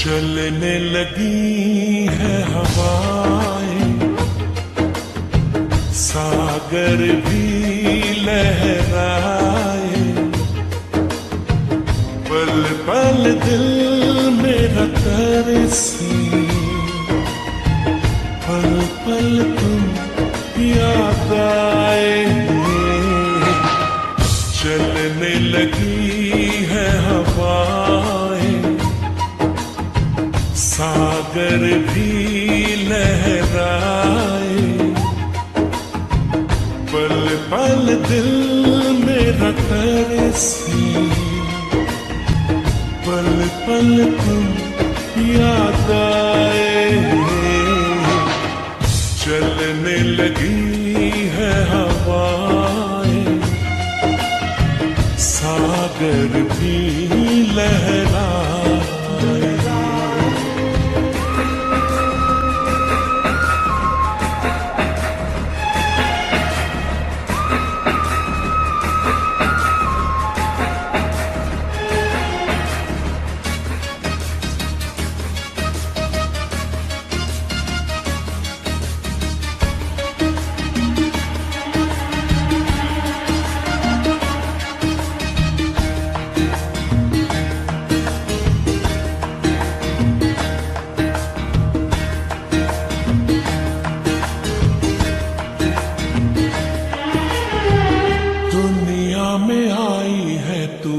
चलने लगी है हवाएं, सागर भी लहराए, पल पल दिल मेरा तरसे, पल पल तुम याद आए। चलने लगी है हवाएं, सागर भी लहराए, पल पल दिल मेरा तरसे, पल पल तुम याद आए। चलने लगी है हवाएं, सागर भी लहराए। में आई है तू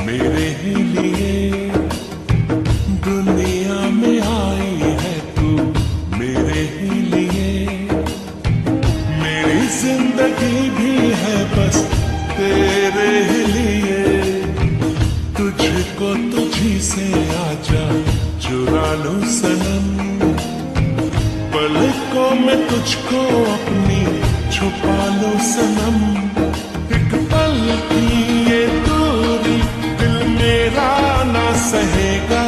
मेरे ही लिए, दुनिया में आई है तू मेरे ही लिए, मेरी जिंदगी भी है बस तेरे ही लिए। तुझको तुझी से आजा चुरा लूं सनम, पलकों में तुझको अपनी छुपा लूं सनम। ये दूरी दिल मेरा ना सहेगा,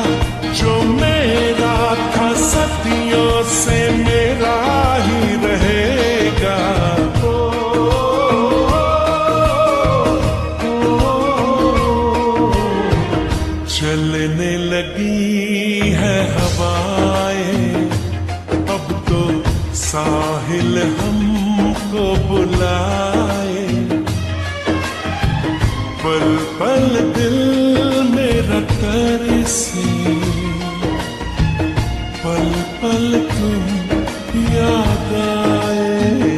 जो मेरा था सदियों से मेरा ही रहेगा। चलने लगी है हवाएं, अब तो साहिल हमको बुलाए, पल पल दिल मेरा तरसे, पल पल तुम याद आए।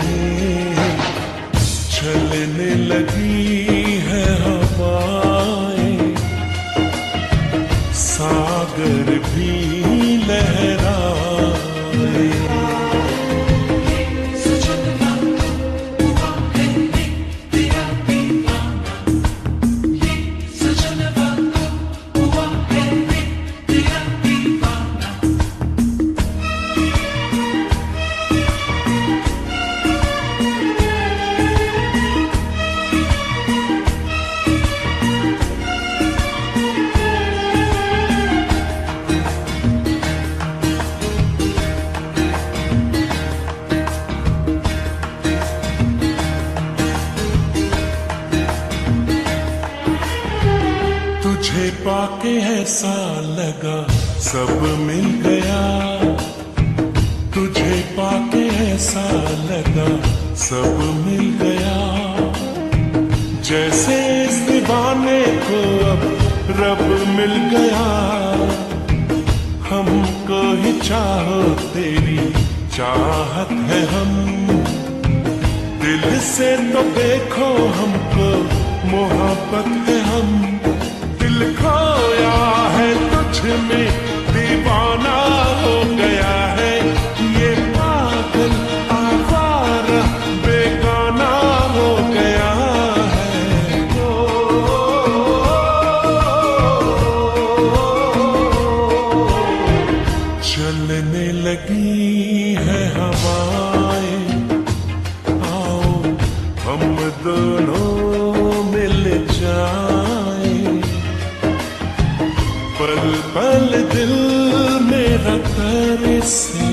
चलने लगी है हवाएं, सागर भी लहराए। तुझे पाके ऐसा लगा सब मिल गया, तुझे पाके ऐसा लगा सब मिल गया, जैसे इस दीवाने को अब रब मिल गया। हमको ही चाहो तेरी चाहत है हम, दिल से तो देखो हमको मोहब्बत है हम। दिल खोया है तुझ में दीवाना हो गया है, ये पागल आवारा बेगाना हो गया है। चलने लगी है हवाएं, आओ हम दोनों मिल जाएं, पल पल दिल मेरा तरसे,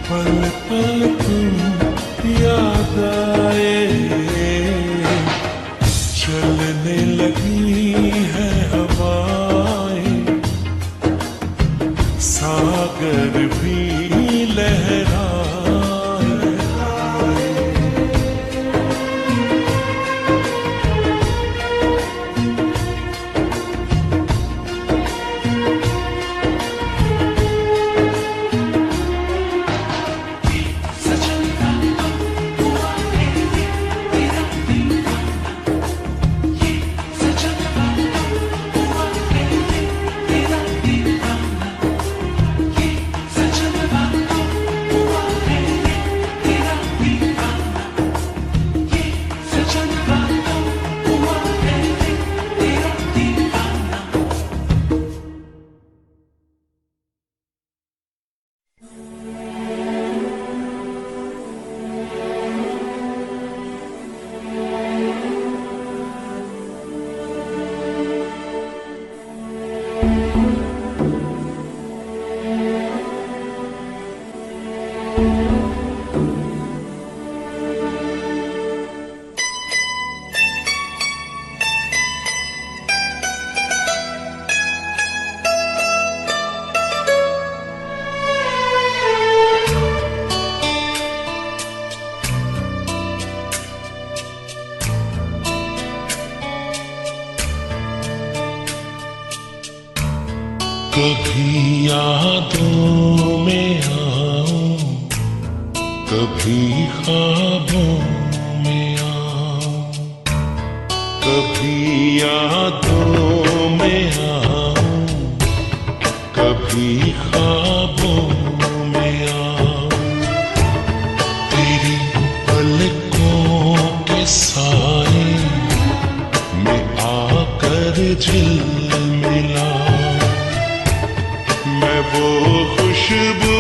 पल पल तुम याद आए। चलने लगी है हवाएं, कभी यादों में आऊं, कभी ख्वाबों में आऊं, कभी यादों में आऊं, कभी ख्वाबों में आऊं, तेरी पलकों के साए में आकर झिलमिला, मैं वो खुशबू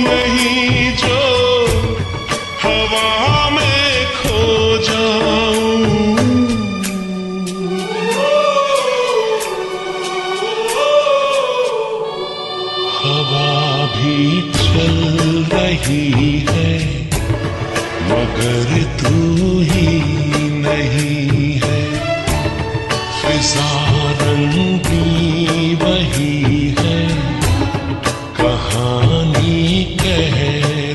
नहीं जो हवा में खो जाऊं, हवा भी चल रही है मगर तू ही नहीं है, फिजा रंगी वही है, कहानी कह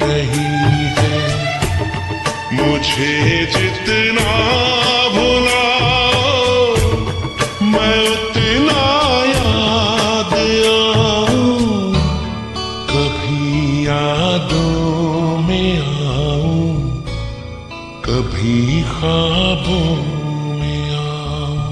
रही है, मुझे जितना भुलाओ मैं उतना याद आऊं, कभी यादों में आऊं, कभी ख्वाबों में आऊं।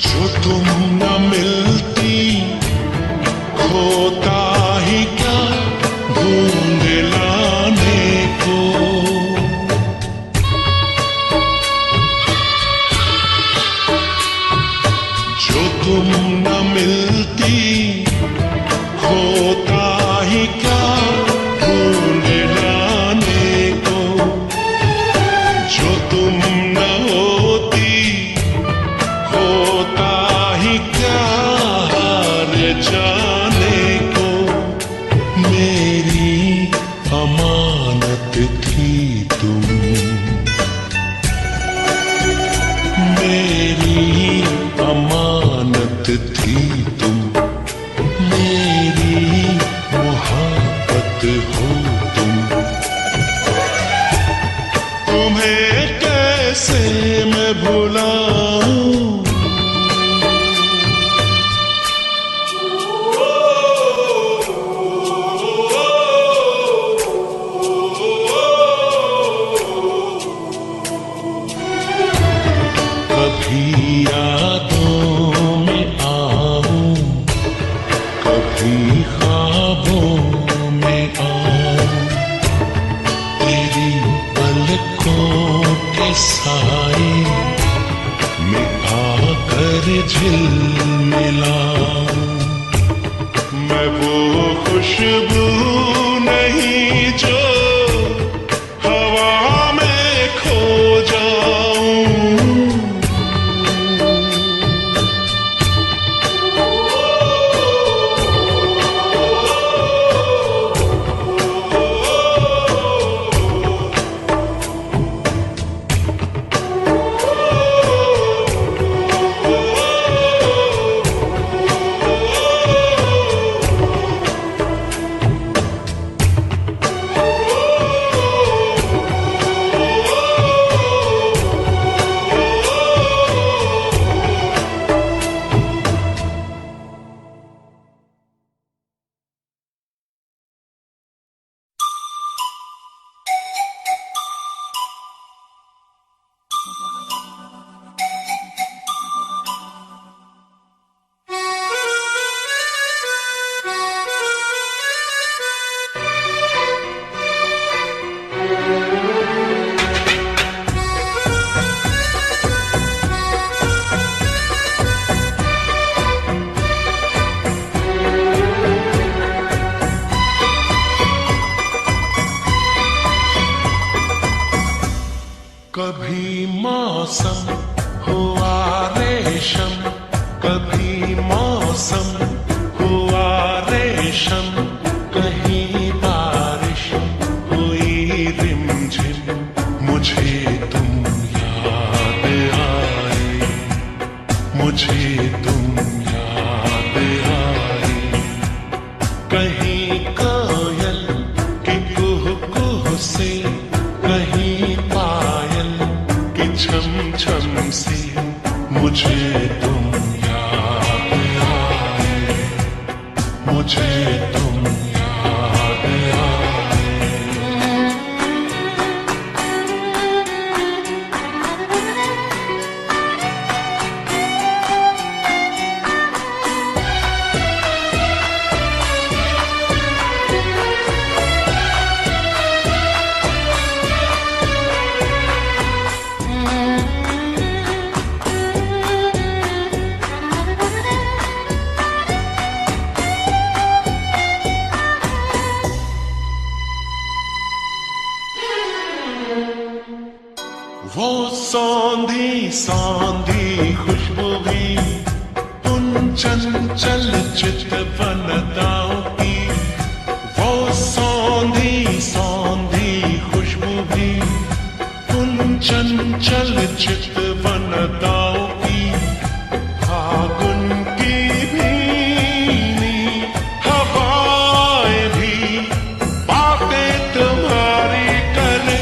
जो तुम न मिलती खोता ही क्या ढूंढ लाने को, जो तुम न मिलती खोता ही क्या ढूंढ लाने को, जो तुम न होती होता ही क्या हार जाने को, मेरी अमानत थी तुम, मेरी अमानत थी तुम, मेरी मोहब्बत हो तुम, तुम्हें कैसे मैं भुलाऊं, कभी यादों में आऊं, कभी ख्वाबों में आऊं, तेरी पलकों के साए में आकर झिलमिलाऊं, मैं वो खुशबू नहीं जो हवा में खो जाऊं, रेशम, कहीं बारिश हुई रिमझिम, मुझे तुम याद आए, मुझे तुम याद आए। कहीं कोयल की कुहू कुहू से, कहीं पायल की छम छम से, मुझे तुम याद आए, मुझे तुम याद आए। वो सौंधी सौंधी खुशबू भी उन चंचल चितवनदाओं की, वो सौंधी सौंधी खुशबू भी उन चंचल चितवनदाओं की। फागुन की भीनी हवाएं भी बातें तुम्हारी करे,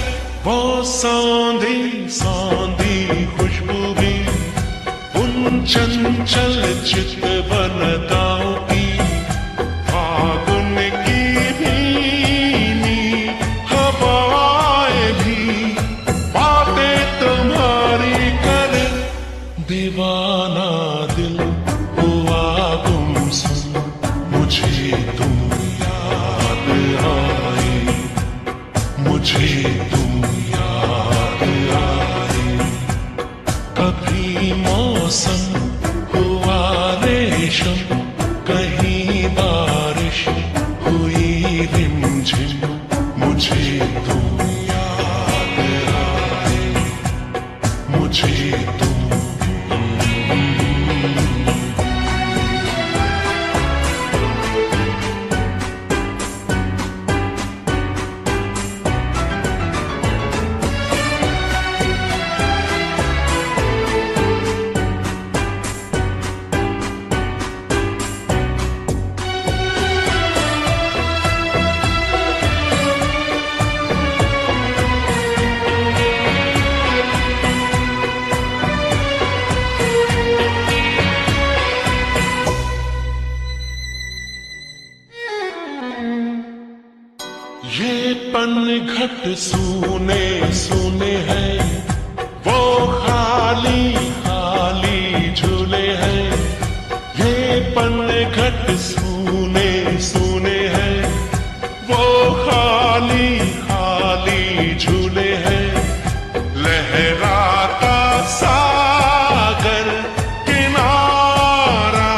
वो सौंधी सौंधी खुशबू भी उन चंचल चितवनदाओं की। फागुन की भीनी हवाएं भी बातें तुम्हारी करे, दीवाना दिल हुआ गुमसुम, मुझे तुम याद आए, मुझे तुम याद आए। कभी मौसम हुआ रेशम, कहीं बारिश हुई रिमझिम, मुझे तुम याद आए, मुझे तुम। ये पनघट सूने सूने हैं, वो खाली खाली झूले हैं। ये पनघट सूने सूने हैं, वो खाली खाली झूले हैं। लहराता सागर किनारा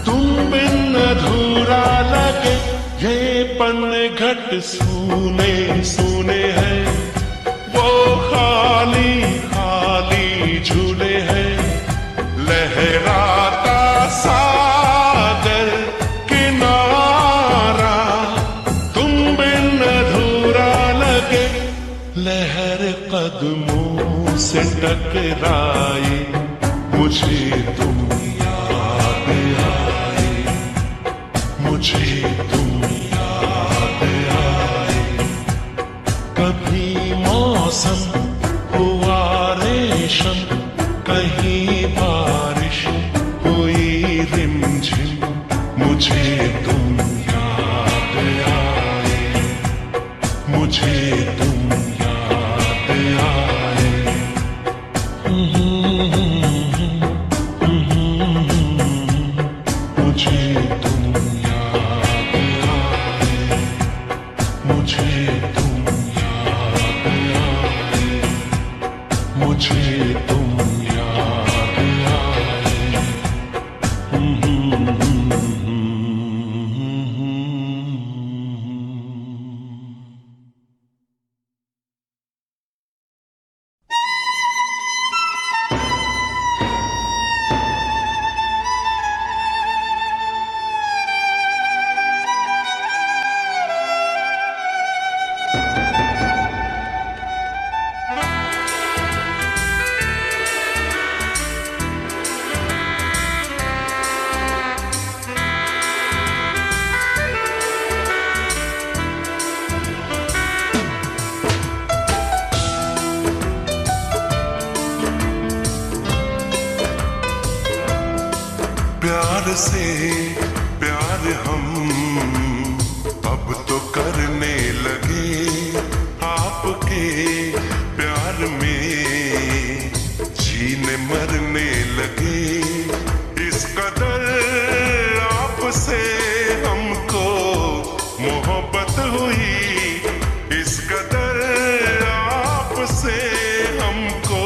तुम बिन अधूरा लगे, ये पनघट सूने सूने हैं, वो खाली खाली झूले हैं। लहराता सागर किनारा तुम बिन अधूरा लगे, लहर कदमों से टकराए, मुझे तुम याद आए, मुझे तुम याद आए। कभी मौसम हुआ रेशम, कहीं बारिश हुई रिमझिम, मुझे तुम याद आए, मुझे तुम याद आए। मुझे तुम याद आए, मुझे तुम याद आए, मुझे तुम याद आए। प्यार से प्यार हम अब तो करने लगे, आपके प्यार में जीने मरने लगे। इस कदर आपसे हमको मोहब्बत हुई, इस कदर आपसे हमको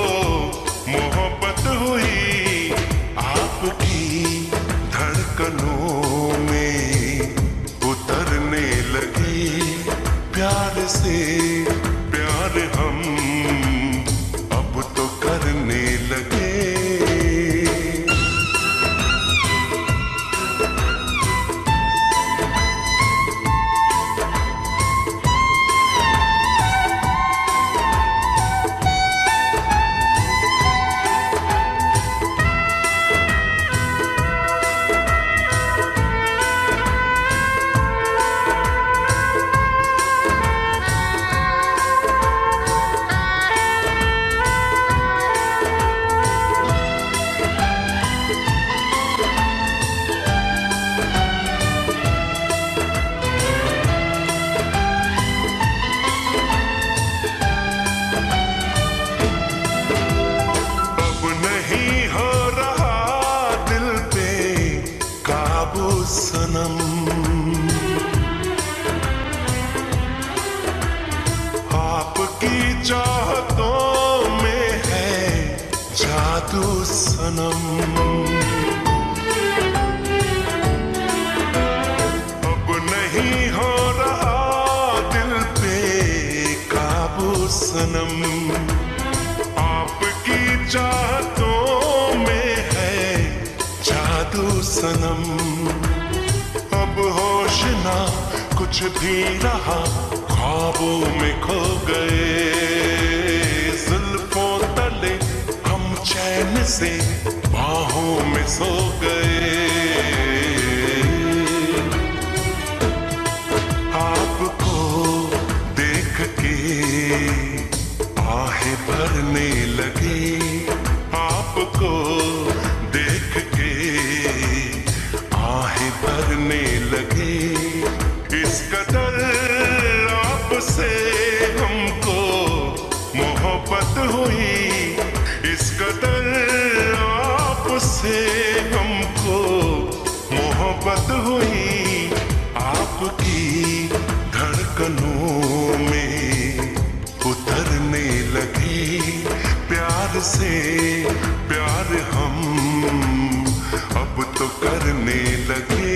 मोहब्बत हुई। आपकी धड़कनों में उतरने लगे, प्यार से प्यार हम अब तो करने लगे। सनम आपकी चाहतों में है जादू सनम। अब नहीं हो रहा दिल पे काबू सनम, आपकी चाहतों में है जादू सनम। अब होश ना कुछ भी रहा, ख्वाबों में खो गए, जुल्फों तले हम चैन से बाहों में सो गए। आपको देख के आहें भरने लगे, आपको देख के आहें भरने लगे। इस कदर आपसे हमको मोहब्बत हुई, इस कदर आपसे हमको मोहब्बत हुई। आपकी धड़कनों में उतरने लगे, प्यार से प्यार हम अब तो करने लगे।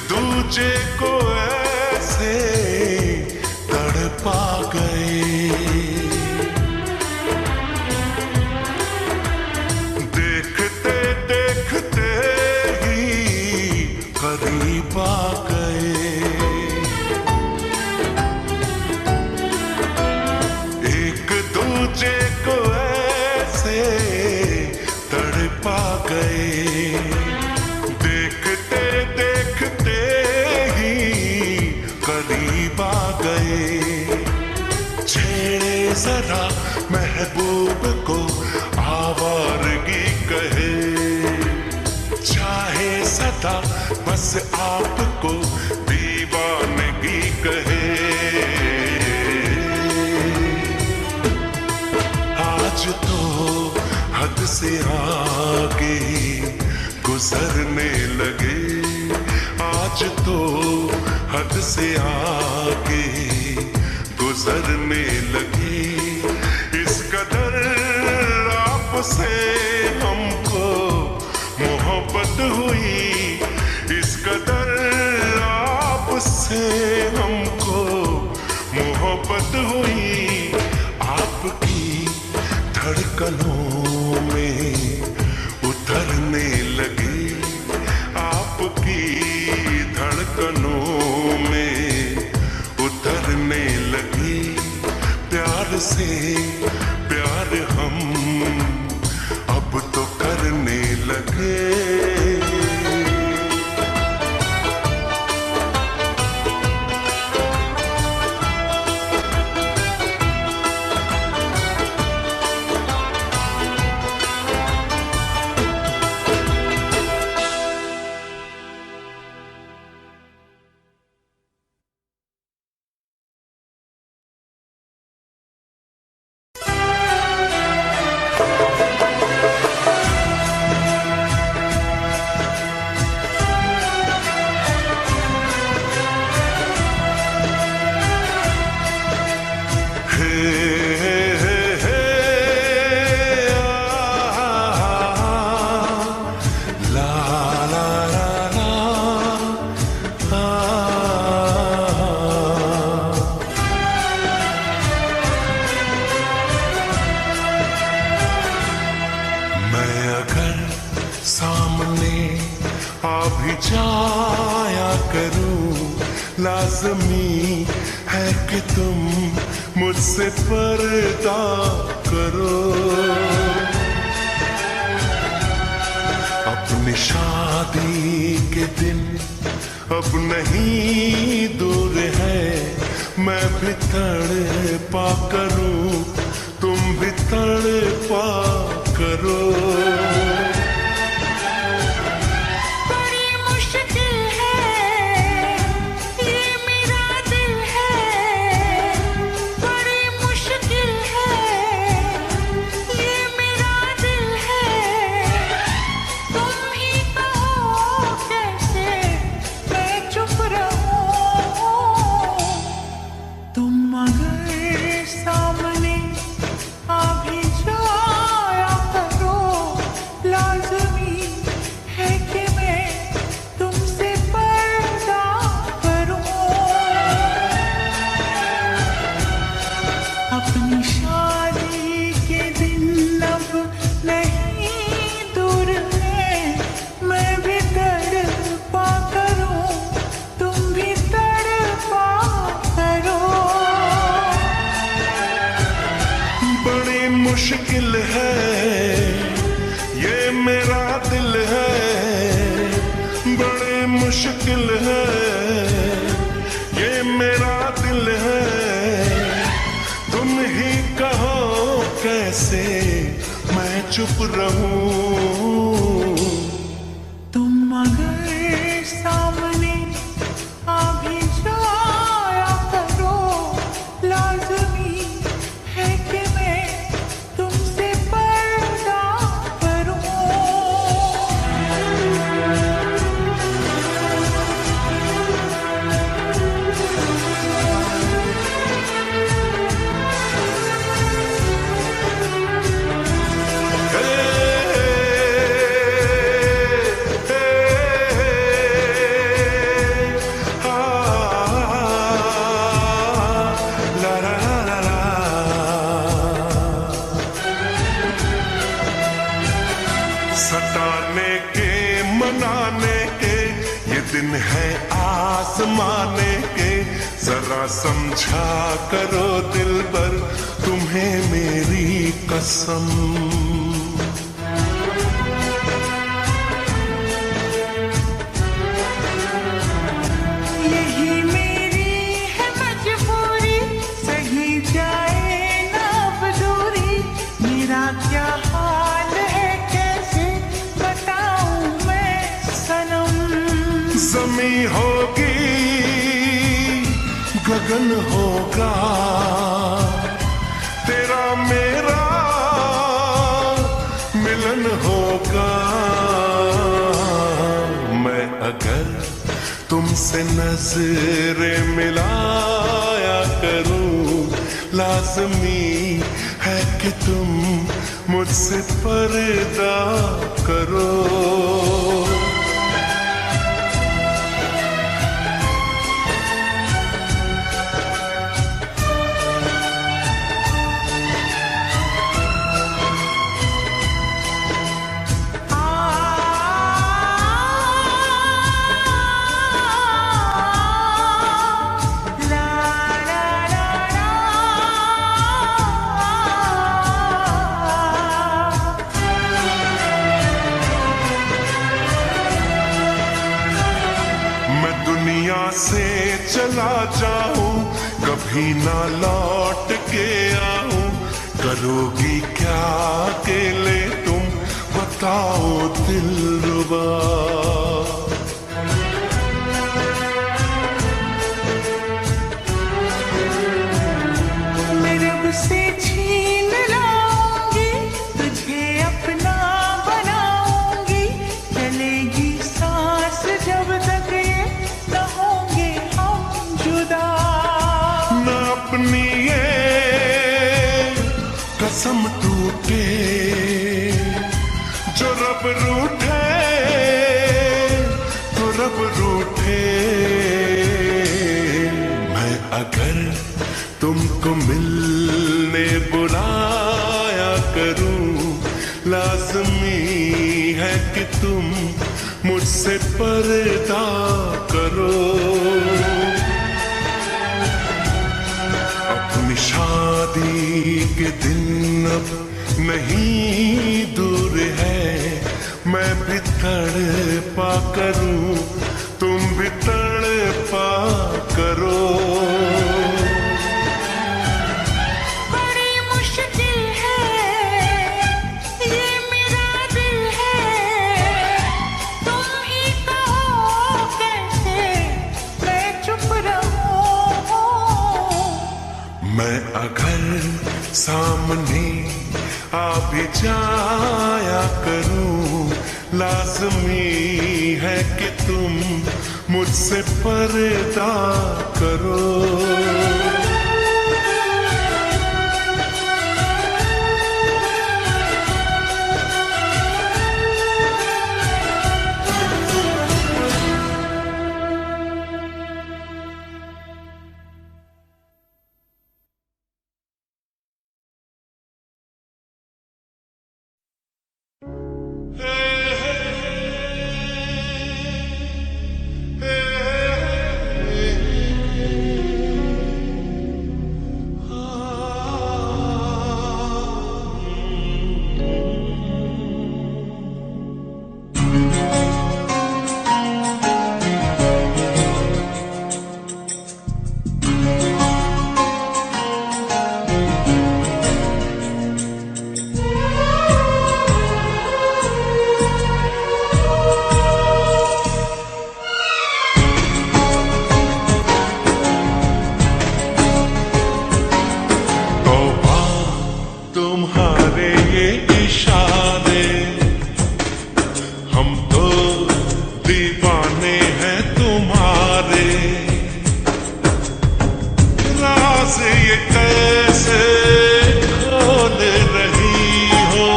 दूजे को ऐसे तड़पा गए, देखते देखते ही करीब आ गए। एक दूजे को ऐसे तड़पा गए, देखते देखते ही करीब आ गए। छेड़े जरा महबूब को आवारगी कहे, चाहे सदा बस आपको दीवानगी कहे। आज तो हद से आगे गुजरने लगे, आज तो हद से आगे गुजरने लगे। इस कदर आपसे हमको मोहब्बत हुई, धड़कनों में उतरने लगे, आपकी धड़कनों में उतरने लगे। प्यार से प्यार हम अब तो करने लगे। जाया करूं, लाज़मी है कि तुम मुझसे पर्दा करो। अपनी शादी के दिन अब नहीं दूर है, मैं भी तड़पा करूं, तुम भी तड़पा करो। मुश्किल है ये मेरा दिल है, बड़ी मुश्किल है ये मेरा दिल है। तुम ही कहो कैसे मैं चुप रहूं। तुम अगर सामने आ भी जाया करो, लाज़मी है कि मैं तुमसे पर्दा करूं। सताने के मनाने के ये दिन है आजमाने के, जरा समझा करो दिल पर तुम्हें मेरी कसम। यही मेरी है मजबूरी, सही जाए ना अब दूरी। मेरा क्या हाल है कैसे बताऊं मैं सनम। ज़मीं होगी गगन होगा, तेरा मेरा मिलन होगा। मैं अगर तुमसे नजरें मिलाया करूं, लाज़मी है कि तुम मुझसे पर्दा करो। चला जाऊं, कभी ना लौट के आऊं। करोगी क्या अकेले तुम, बताओ दिलरुबा। मैं रब से छीन लाऊंगी, तुझे अपना बनाऊंगी। चलेगी सांस जब तक ये न होंगे हम जुदा। न अपनी ये कसम टूटे, जो रब रूठे तो रब रूठे। मैं अगर तुमको मिलने बुलाया करूं, लाज़मी है कि तुम मुझसे पर्दा करो। अपनी शादी के दिन अब नहीं दूर है, मैं भी तड़पा करूं, तुम भी तड़पा करो। बड़ी मुश्किल है ये मेरा दिल है, तुम ही कहो कैसे मैं चुप रहूं। मैं अगर सामने आ भी जाया करूं, लाज़मी है कि तुम मुझसे पर्दा करो। तुम्हारे ये इशारे, हम तो दीवाने हैं तुम्हारे। राज ये कैसे खोल रही हो,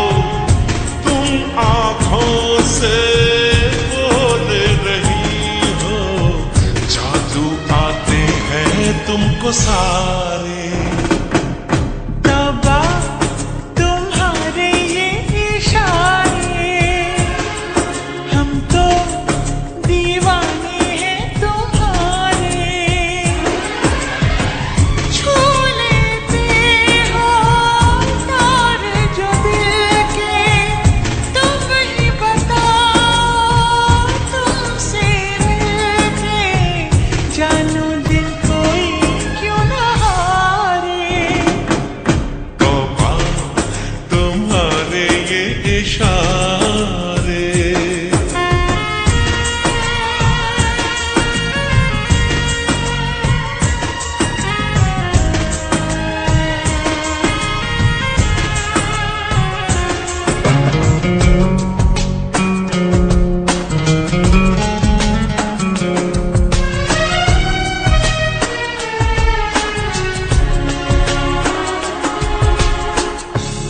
तुम आंखों से बोल रही हो। जादू आते हैं तुमको सारे।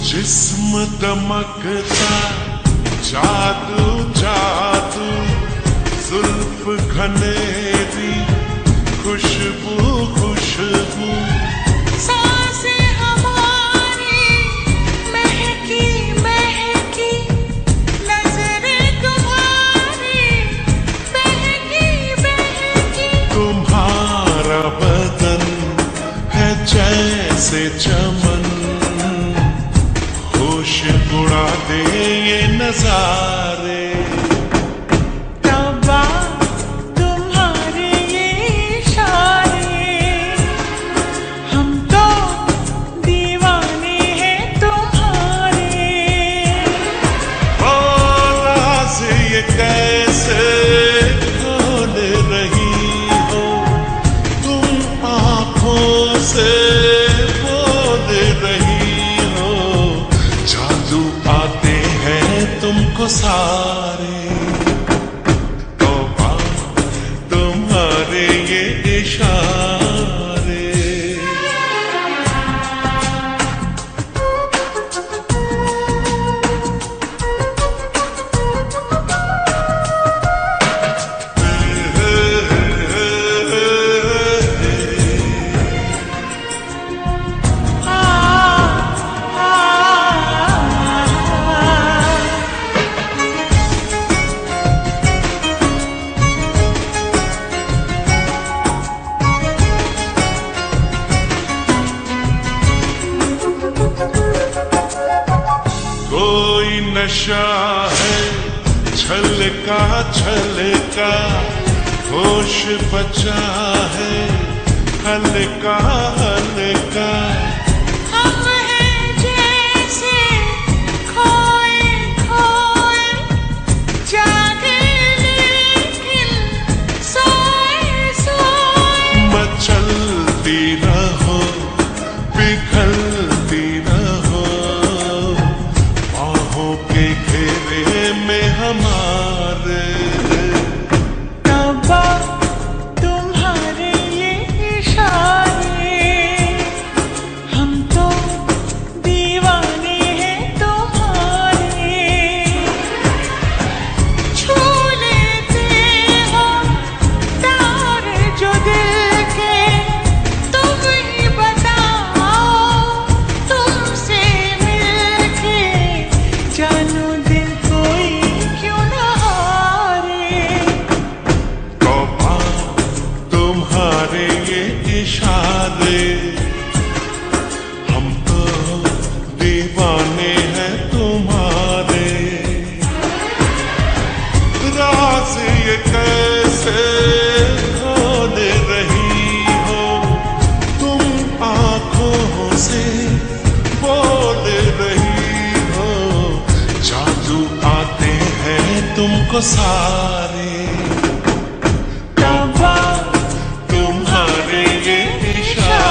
जिस्म दमकता जादू जादू, जुल्फ घनेरी खुशबू खुशबू। सांसें हमारी महकी महकी, नजरें तुम्हारी बहकी बहकी। तुम्हारा बदन है जैसे चमन, होश उड़ा दे ये नजारे। तौबा तुम्हारे ये इशारे, सारे। तौबा तुम्हारे ये इशारे। कोई नशा है छलका छलका, होश बचा है हल्का हल्का। हम हैं जैसे खोए खोए, जागे लेकिन सोए सोए। मचलती रहो पिघलती रहो, बाहों के घेरे में हमारे। तौबा तुम्हारे ये इशारे, हम तो दीवाने हैं तुम्हारे। छू लेते हो तार जो दिल के, तुम ही बताओ तुमसे मिलके जानू दिल कोई क्यों ना हारे। तौबा तुम्हारे ये इशारे, हम तो दीवाने हैं तुम्हारे। राज ये कैसे खोल रही हो तुम, आंखों से बोल रही हो। जादू आते हैं तुमको सारे। तौबा तुम्हारे ये इशारे।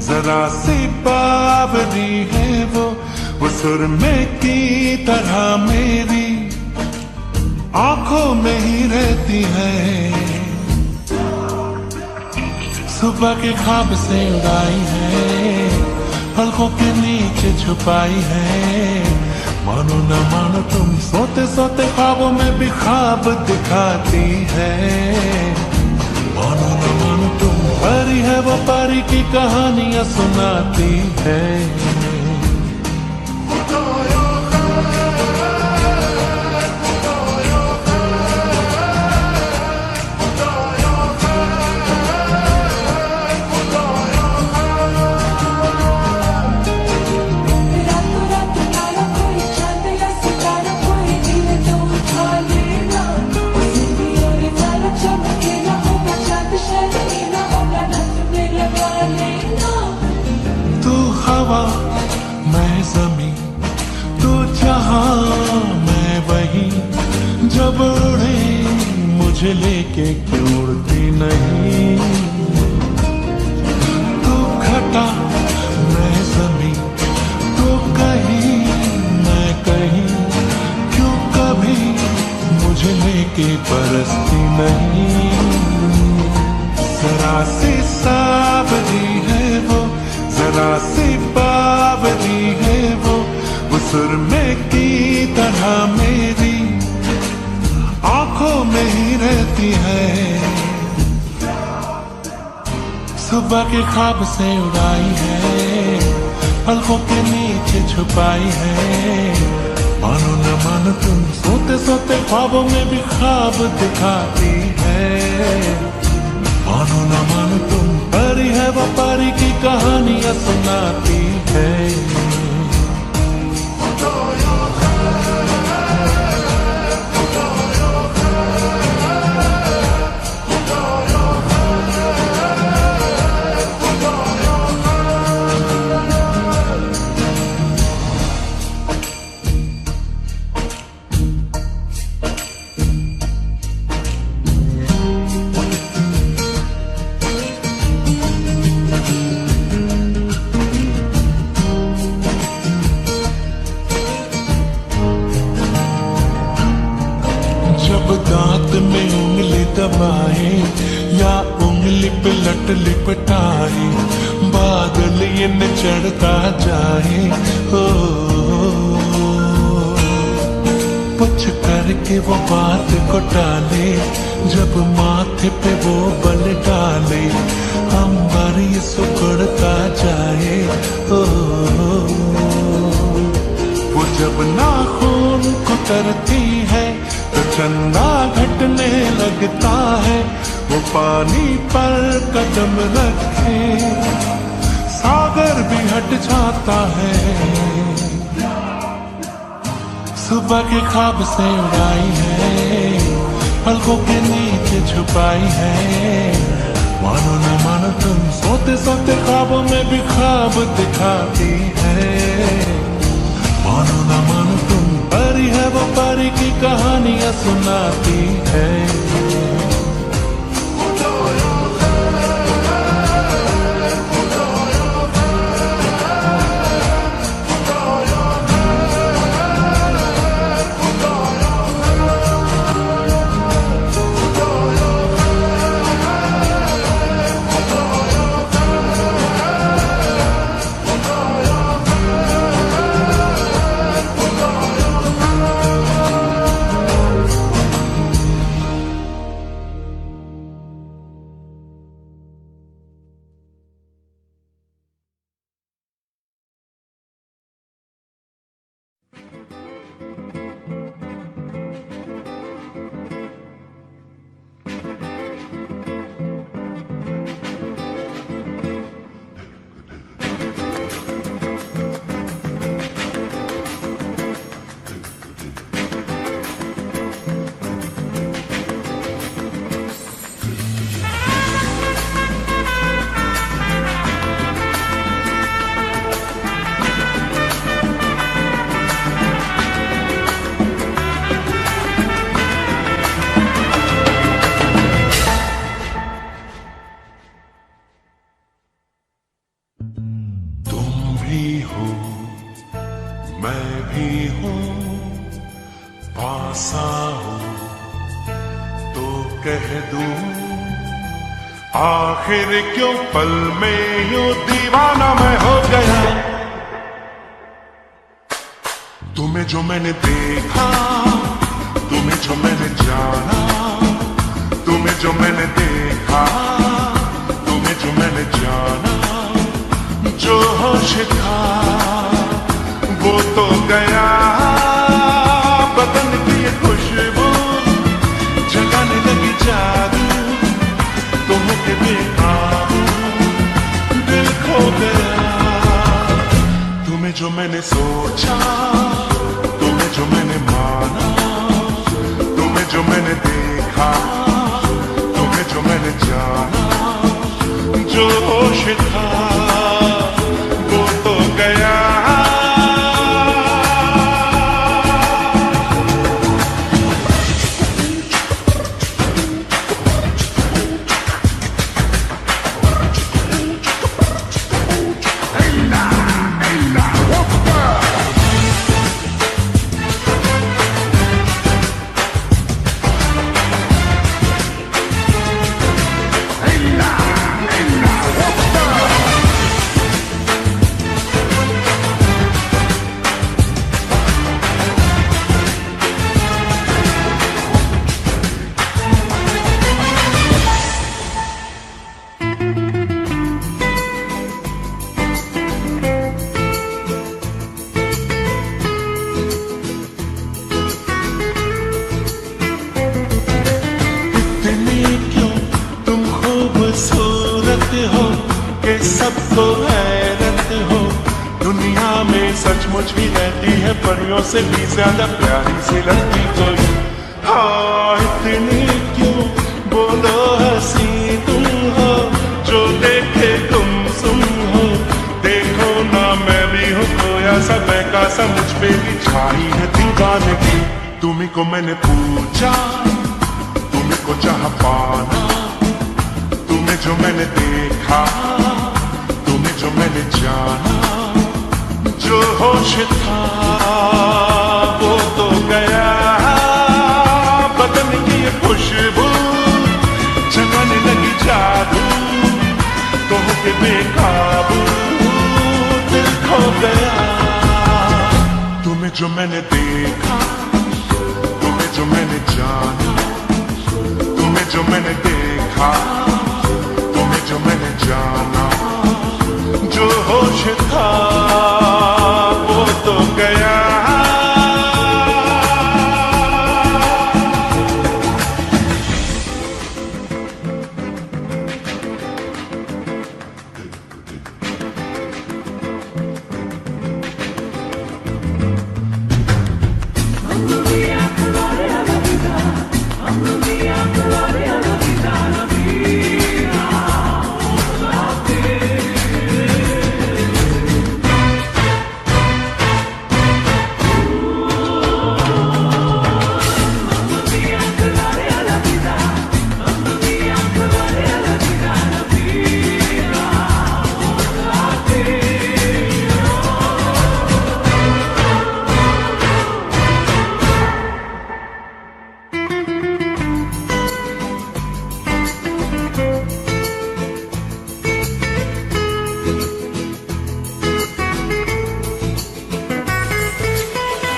जरा सी बावरी है वो सुरमे की तरह मेरी आंखों में ही रहती है। सुबह के ख्वाब से उड़ाई है, पलकों के नीचे छुपाई है। मानो न मानो तुम सोते सोते ख्वाबों में भी ख्वाब दिखाती है। मानो न मानो तुम परी है वो परी की कहानियां सुनाती है। मैं ज़मीं तू जहां मैं वहीं, जब उड़े मुझे लेके क्यों उड़ती नहीं। तू घटा मैं ज़मीं, तू कहीं मैं कहीं, क्यों कभी मुझे लेके बरसती नहीं। जरा सी सावरी है वो, जरा सी बावरी है वो सुरमे की तरह मेरी आंखों में ही रहती है। सुबह के ख्वाब से उड़ाई है, पलकों के नीचे छुपाई है। मानो न मानो तुम सोते सोते ख्वाबों में भी ख्वाब दिखाती है। मानो न मानो तुम परी है वो परी की कहानियां सुनाती है। दांत में उंगली दबाए या उंगली पे लट लिपटाए, बादल ये न चढ़ता जाए। हो कुछ करके वो बात को टाले, जब माथे पे वो बल डाले, अंबर ये सुकड़ता जाए। हो वो जब नाखून कुतरती है तो चंदा घटने लगता है। वो पानी पर कदम रखे सागर भी हट जाता है। सुबह के ख्वाब से उड़ाई है, पलकों के नीचे छुपाई है। मानो न मानो तुम सोते सोते ख्वाबों में भी ख्वाब दिखाती है। मानो न मानो तुम परी है वो परी की कहानियां सुनाती है। मैं भी हूँ, पास आओ तो कह दूं, आखिर क्यों पल में यूं दीवाना मैं हो गया। तुम्हें जो मैंने देखा, तुम्हें जो मैंने जाना, तुम्हें जो मैंने देखा, तुम्हें जो मैंने जाना, जो होश था वो तो गया। बदन की ये खुशबू जगाने लगी जादू, तुम के बेकाबू दिल खो गया। तुम्हें जो मैंने सोचा, तुम्हें जो मैंने माना, तुम्हें जो मैंने देखा, तुम्हें जो मैंने जाना, जो होश था वो तो गया। जिसको हैरत हो, दुनिया में सचमुच भी रहती है परियों से भी ज्यादा प्यारी सी लगती कोई। हाँ इतनी क्यों बोलो हंसी तुम हो, जो देखे गुमसुम हो। देखो ना मैं भी हूँ खोया सा बहका सा, मुझ पे भी छाई है दीवानगी। तुम्ही को मैंने पूछा, तुम्ही को चाह पाना, तुम्हें जो मैंने देखा, तुम्हें जो मैंने जाना। जो होश था वो तो गया, बदन की ये खुशबू जगाने लगी जादू, तो के बेकाबू दिल खो गया। तुम्हें जो मैंने देखा, तुम्हें जो मैंने जाना, तुम्हें जो मैंने देखा, तुम्हें जो मैंने जाना। जो होश था वो तो गया।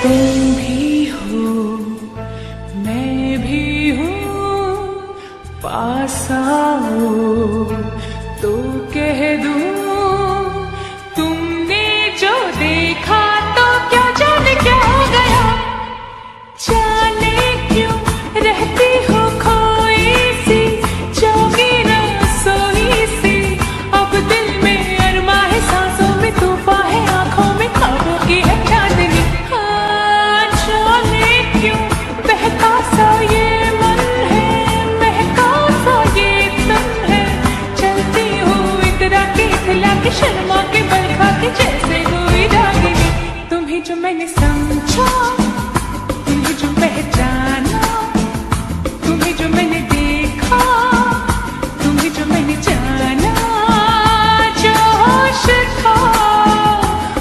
तुम भी हो मैं भी हूँ, पास आओ तो कह दूँ। तुमने जो देखा तो क्या जाने क्या हो गया, जाने क्यों रहती हो खोई सी, जागी ना सोई सी। अब दिल में अरमा है, सांसों में तूफान है, आंखों में ख्वाबों की है चांदनी। बहका सा ये मन है, महका सा ये तन है। चलती हूँ इतरा के इतला के, शर्मा के बरखा के, जैसे हुई रागिनी। तुम्हें जो मैंने समझा, तुम्हें जो पहचाना, तुम्हें जो मैंने देखा, तुम्हें जो मैंने जाना। जो होश था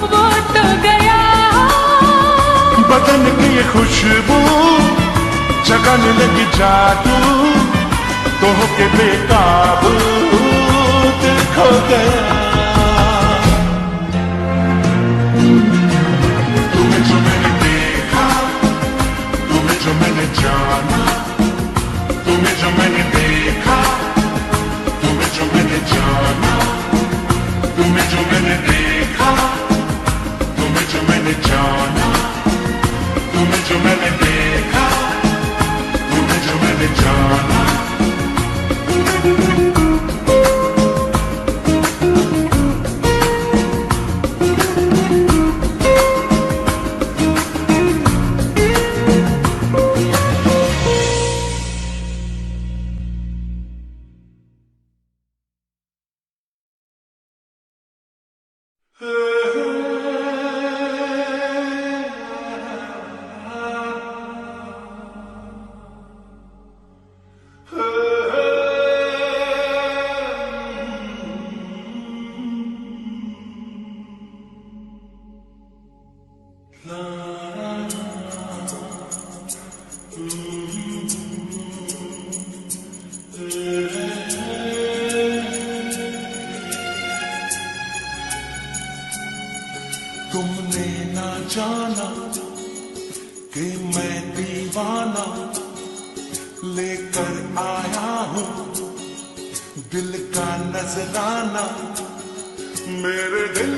वो तो गया, बदन की ये खुशबू जगाने लगी जादू, तो के बेकाबू दिल खो गया। तुम्हें जो मैंने देखा, तुम्हें जो मैंने जाना, तुम्हें जो मैंने देखा, तुम्हें जो मैंने जाना। तुम्हें जो मैंने देखा, तुम्हें जो मैंने जाना, तुम्हें जो मैंने देखा, तुम्हें जो मैंने जाना। तुमने ना जाना कि मैं दीवाना लेकर आया हूँ दिल का नजराना। मेरे दिल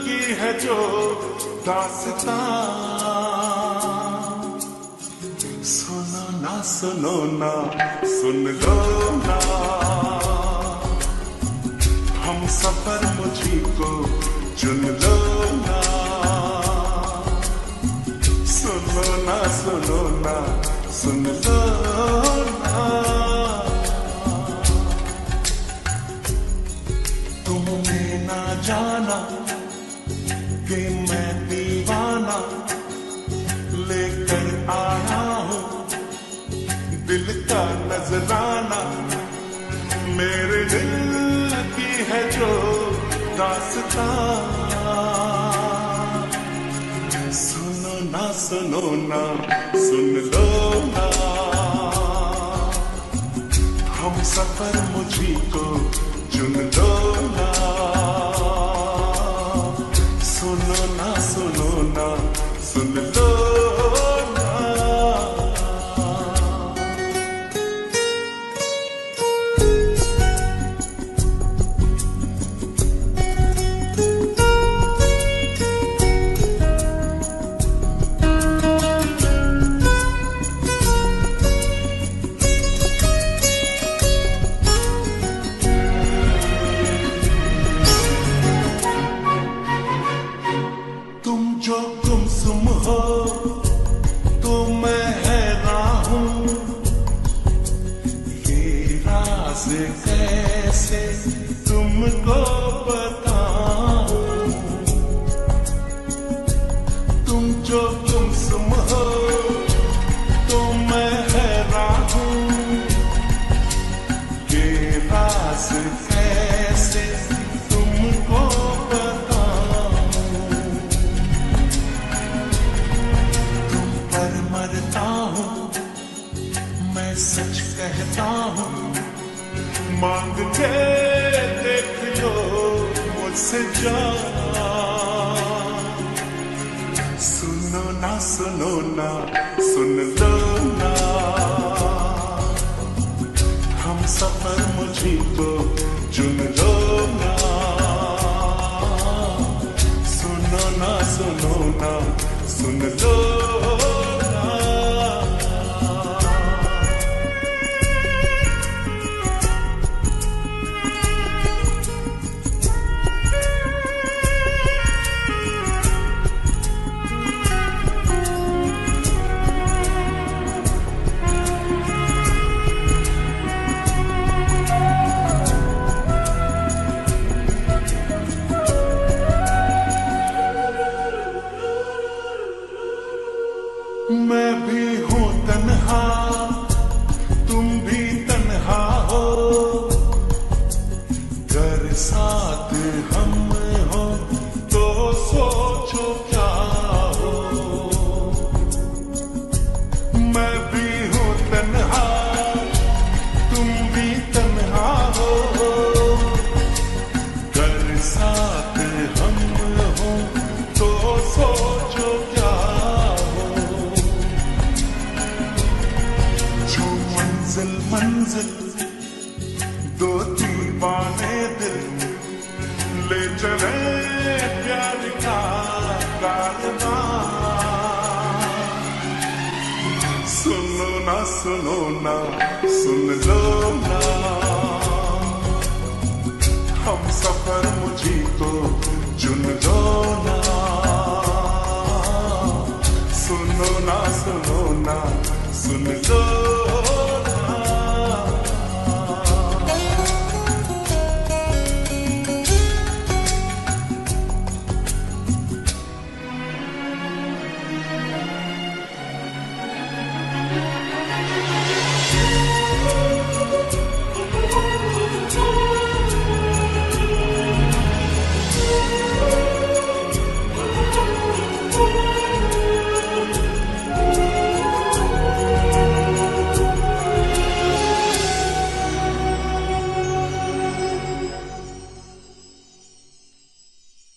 की है जो दास्तां, सुनो ना सुन लो ना। हम सफर मुझे मुझी को चुन लो ना, सुनो ना सुनो ना सुन लो ना। तुमने ना जाना कि मैं दीवाना लेकर आया हूँ दिल का नजराना, मेरे दिल की है जो दास्तां। सुनो ना सुनो ना सुन लो ना, हम सफर मुझी को चुन लो ना, सुनो ना सुनो ना सुन लो ना। जो गुमसुम हो तो मैं हैरान हूँ, ये राज कैसे तुमको बताऊं। तुम जो गुमसुम हो तो मैं हैरान हूँ, ये राज कैसे तुमको मरता हूँ मैं सच कहता हूँ, मांग के देख लो मुझसे जान। सुनो ना सुनो ना सुन लो ना, हम सफर मुझी को चुन लो ना, सुनो ना सुनो ना सुन लो। मैं भी हूँ तन्हा तुम भी तन्हा हो, घर साथ हम हो तो सोचो क्या हो। मैं भी हूँ तन्हा तुम भी तन्हा हो, घर साथ हम हो तो सोचो क्या हो। मंजिल दो दीवाने दिल ले चले प्यार का कारवां। सुनो ना सुनो ना सुन लो ना, हम सफर मुझी को चुन लो ना, सुनो ना सुनो ना सुन लो।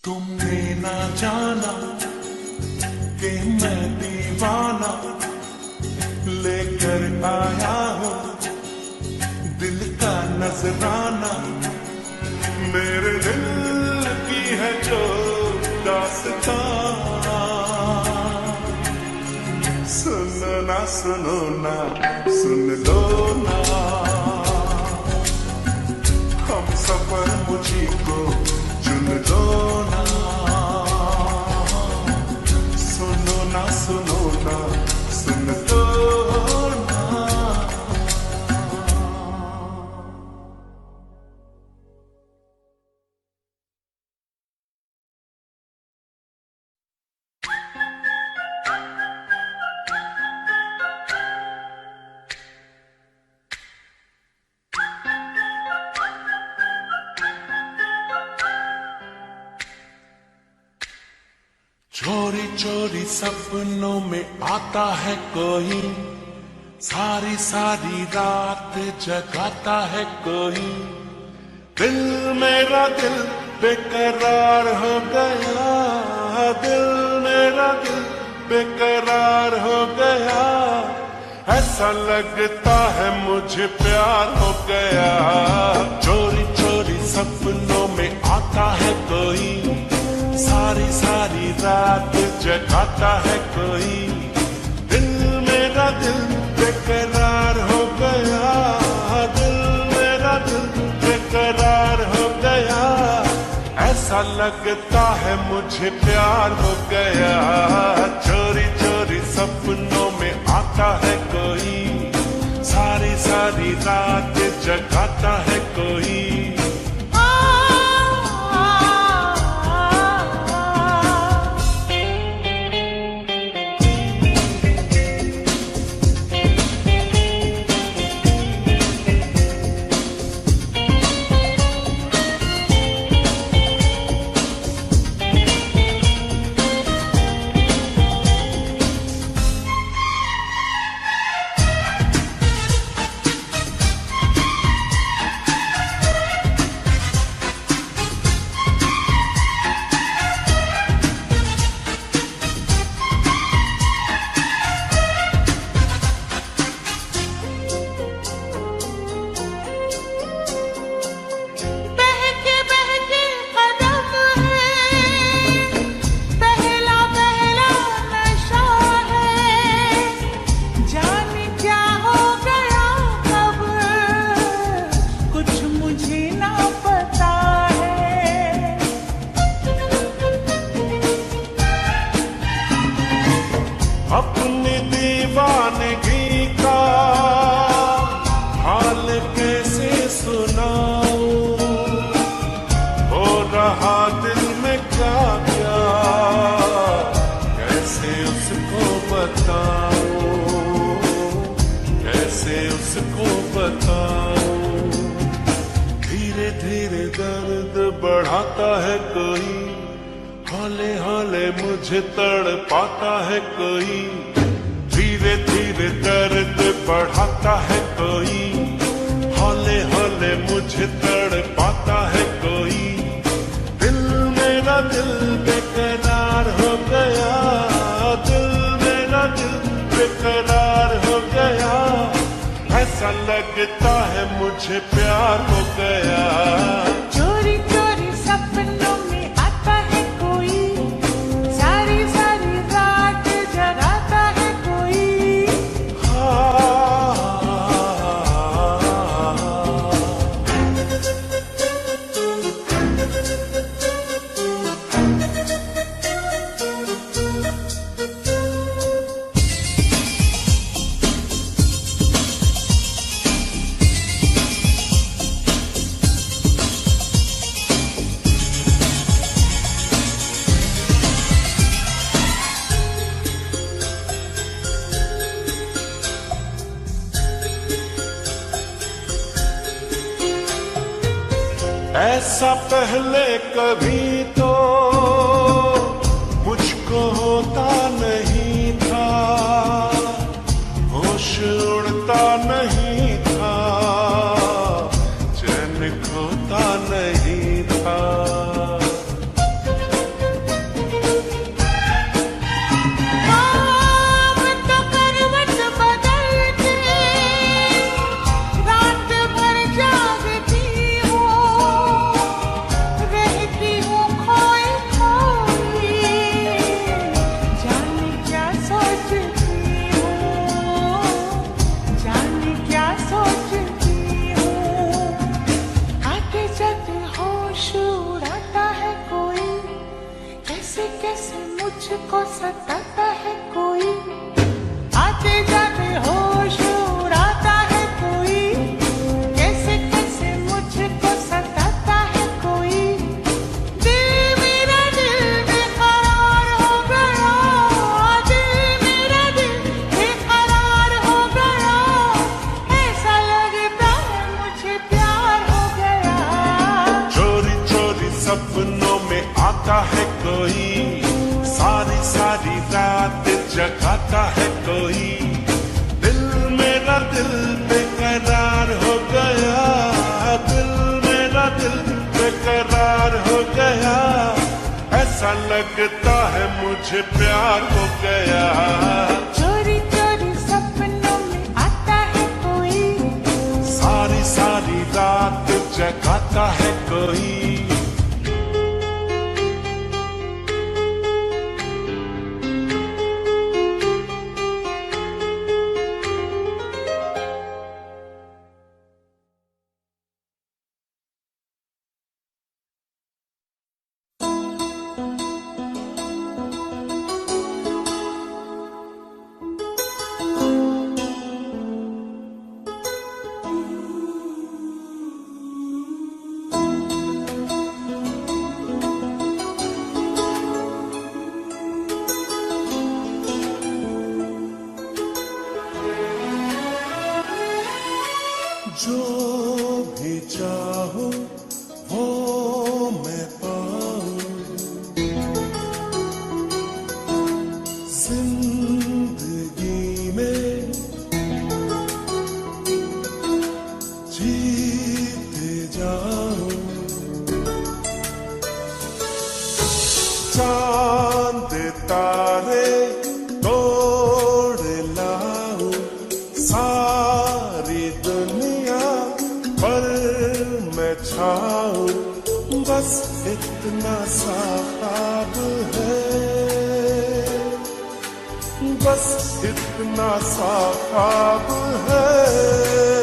तुमने ना जाना कि मैं दीवाना लेकर आया हूँ दिल का नजराना, मेरे दिल की है जो दास्तां। सुनो ना सुनो ना सुन लो ना, हम सफर मुझी को चुन ना, सुनो ना, सुनो ना, सुन लो ना। चोरी चोरी सपनों में आता है कोई, सारी सारी रात जगाता है कोई। दिल मेरा दिल बेकरार हो गया, दिल मेरा दिल बेकरार हो गया। ऐसा लगता है मुझे प्यार हो गया। चोरी चोरी सपनों में आता है कोई, सारी सारी रात जगाता है कोई। दिल मेरा दिल बेकरार हो गया, दिल मेरा दिल बेकरार हो गया। ऐसा लगता है मुझे प्यार हो गया। चोरी चोरी सपनों में आता है कोई, सारी सारी रात जगाता है कोई। अपनी दीवानगी का हाल कैसे सुनाऊं, हो रहा दिल में क्या क्या, कैसे उसको बताऊं, कैसे उसको बताऊं। धीरे धीरे दर्द बढ़ाता है कोई, हौले हौले मुझे तड़पाता है कोई। धीरे धीरे दर्द बढ़ाता है कोई, हौले हौले मुझे तड़पाता है कोई। दिल मेरा दिल बेकरार हो गया, दिल मेरा दिल बेकरार हो गया। ऐसा लगता है मुझे प्यार हो गया। चोरी चोरी सपनों में आता है कोई, सारी सारी रात जगाता है कोई। ऐसा पहले कभी तो मुझको होता नहीं था, होश उड़ता नहीं था, चैन खोता नहीं था। खोई खोई कैसे कैसे मुझको सताता है कोई, आते जाते होश उड़ाता है कोई, कैसे कैसे मुझको सताता है कोई। दिल मेरा दिल बेकरार हो गया, दिल मेरा दिल बेकरार हो गया, ऐसा लगता है मुझे प्यार हो गया। चोरी चोरी सपनों में आता है कोई, सारी सारी रात जगाता है कोई, दिल मेरा दिल बेकरार हो गया, दिल मेरा दिल बेकरार हो गया, ऐसा लगता है मुझे प्यार हो गया। चोरी चोरी सपनों में आता है कोई, सारी सारी रात जगाता है कोई। जो भी चाहो वो मैं पाऊं, जिंदगी में जीते जाऊं, चांद तारे तोड़ लाऊं, सारी दुनिया पर मैं छाऊं, बस इतना सा ख्वाब है, बस इतना सा ख्वाब है।